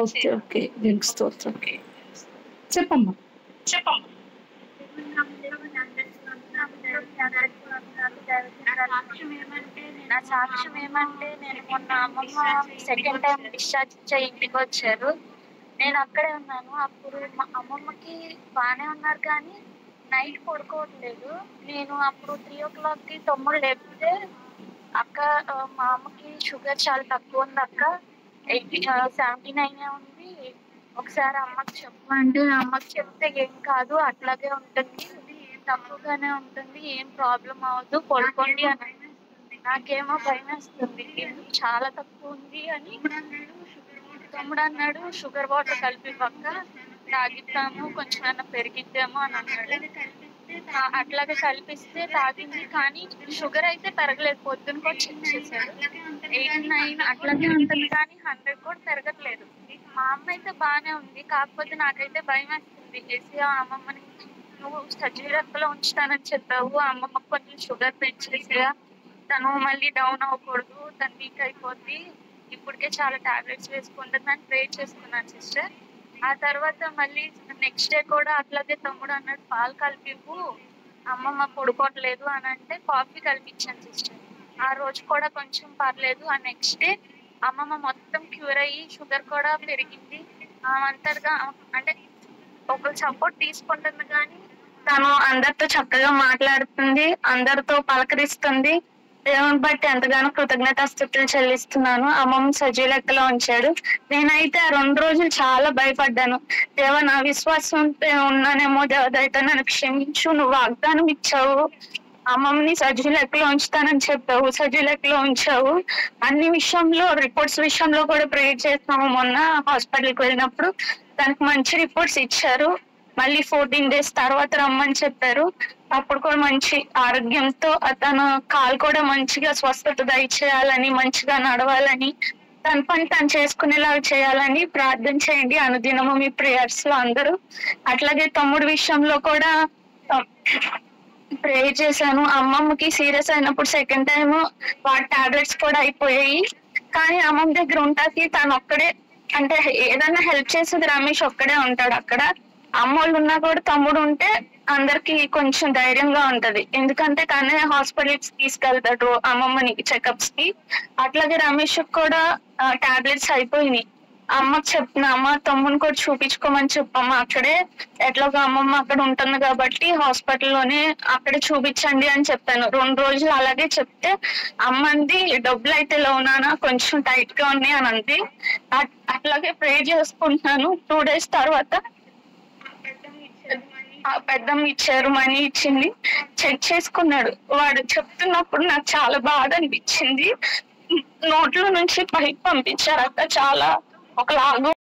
Okay okay దేవునికి స్తోత్రం. చెప్పమ్మా. నా సాక్ష్యం ఏమంటే నేను మొన్న అమ్మమ్మ సెకండ్ టైం డిశ్చార్జ్ చేయి ఇంటికి వచ్చారు. నేను అక్కడే ఉన్నాను. అప్పుడు మా అమ్మమ్మకి బాగానే ఉన్నారు కానీ నైట్ పడుకోవట్లేదు. నేను అప్పుడు 3 o'clockకి తమ్ముడు లేపితే అక్క మా అమ్మకి షుగర్ చాలా తక్కువ ఉంది అక్క, 79 ఉంది, ఒకసారి అమ్మకి చెప్పమంటే అమ్మకి చెప్తే ఏం కాదు అట్లాగే ఉంటుంది, తక్కువగానే ఉంటుంది, ఏం ప్రాబ్లం అవ్వదు, పడుకోండి అని. నాకేమో భయం వేస్తుంది, చాలా తక్కువ ఉంది అని. తమ్ముడు అన్నాడు షుగర్ వాటర్ కలిపి పక్క తాగిద్దాము, కొంచెం ఏమైనా పెరిగిద్దాము అని అన్నాడు. అట్లాగే కల్పిస్తే తాగింది కానీ షుగర్ అయితే పెరగలేదు. పొద్దునకో చెక్ చేశాడు 89 అట్లాగే ఉంటుంది కానీ 100 కూడా పెరగట్లేదు. మా అమ్మ అయితే బాగానే ఉంది, కాకపోతే నాకైతే భయం వేస్తుంది. ఏసీఆ అమ్మమ్మని నువ్వు సజీవతలో ఉంచుతానని చెప్పావు, అమ్మమ్మకి కొంచెం షుగర్ పెంచేసిగా, తను మళ్ళీ డౌన్ అవ్వకూడదు, తను వీక్ అయిపోద్ది, ఇప్పటికే చాలా టాబ్లెట్స్ వేసుకుంటుంది అని ప్రే చేసుకున్నాను సిస్టర్. ఆ తర్వాత మళ్ళీ నెక్స్ట్ డే కూడా అట్లాగే తమ్ముడు అన్నాడు పాలు కలిపివు, అమ్మమ్మ పడుకోవట్లేదు అని అంటే కాఫీ కలిపించాను సిస్టర్. ఆ రోజు కూడా కొంచెం పర్లేదు. ఆ నెక్స్ట్ డే అమ్మమ్మ మొత్తం క్యూర్ అయ్యి షుగర్ కూడా పెరిగింది. అంతగా అంటే ఒకరు సపోర్ట్ తీసుకుంటుంది కానీ తను అందరితో చక్కగా మాట్లాడుతుంది, అందరితో పలకరిస్తుంది. దేవుని బట్టి ఎంతగానో కృతజ్ఞతాస్తుతులు చెల్లిస్తున్నాను. అమ్మమ్మ సజీవ లెక్కలో ఉంచాడు. నేనైతే ఆ 2 రోజులు చాలా భయపడ్డాను. దేవా నా విశ్వాసం ఉన్నానేమో, దేవదైతే నన్ను క్షమించు, నువ్వు వాగ్దానం ఇచ్చావు, అమ్మమ్మని సజీవ లెక్కలో ఉంచుతానని చెప్పావు, సజీవ లెక్కలో ఉంచావు. అన్ని విషయంలో రిపోర్ట్స్ విషయంలో కూడా ప్రేయర్ చేస్తాము. మొన్న హాస్పిటల్కి వెళ్ళినప్పుడు దానికి మంచి రిపోర్ట్స్ ఇచ్చారు. మళ్ళీ 14 days తర్వాత రమ్మని చెప్పారు. అప్పుడు కూడా మంచి ఆరోగ్యంతో అతను కాలు కూడా మంచిగా స్వస్థత దయచేయాలని, మంచిగా నడవాలని, తన పని తను చేసుకునేలాగా చేయాలని ప్రార్థన చేయండి అనుదినము మీ ప్రేయర్స్ లో అందరూ. అట్లాగే తమ్ముడు విషయంలో కూడా ప్రే చేశాను. అమ్మమ్మకి సీరియస్ అయినప్పుడు సెకండ్ టైం వాటి టాబ్లెట్స్ కూడా అయిపోయాయి. కానీ అమ్మమ్మ దగ్గర ఉంటాకి తను ఒక్కడే, అంటే ఏదన్నా హెల్ప్ చేసేది రమేష్ ఒక్కడే ఉంటాడు అక్కడ. అమ్మోళ్ళు ఉన్నా కూడా తమ్ముడు ఉంటే అందరికి కొంచెం ధైర్యంగా ఉంటది, ఎందుకంటే తనే హాస్పిటల్స్ తీసుకెళ్తాడు అమ్మమ్మని చెకప్స్ కి. అట్లాగే రమేష్ కూడా టాబ్లెట్స్ అయిపోయినాయి. అమ్మకి చెప్పిన అమ్మ తమ్ముని కూడా చూపించుకోమని చెప్పమ్మ, అక్కడే ఎట్లాగో అమ్మమ్మ అక్కడ ఉంటుంది కాబట్టి హాస్పిటల్లోనే అక్కడే చూపించండి అని చెప్పాను. 2 రోజులు అలాగే చెప్తే అమ్మంది డబ్బులు అయితే లోనానా కొంచెం టైట్ గా ఉన్నాయి అని అంది. అట్లాగే ప్రే చేసుకుంటున్నాను. 2 days తర్వాత పెద్దమ్మ ఇచ్చారు, మనీ ఇచ్చింది, చెక్ చేసుకున్నాడు. వాడు చెప్తున్నప్పుడు నాకు చాలా బాధ అనిపించింది. నోట్లో నుంచి పైకి పంపించారు అక్క, చాలా ఒకలాగా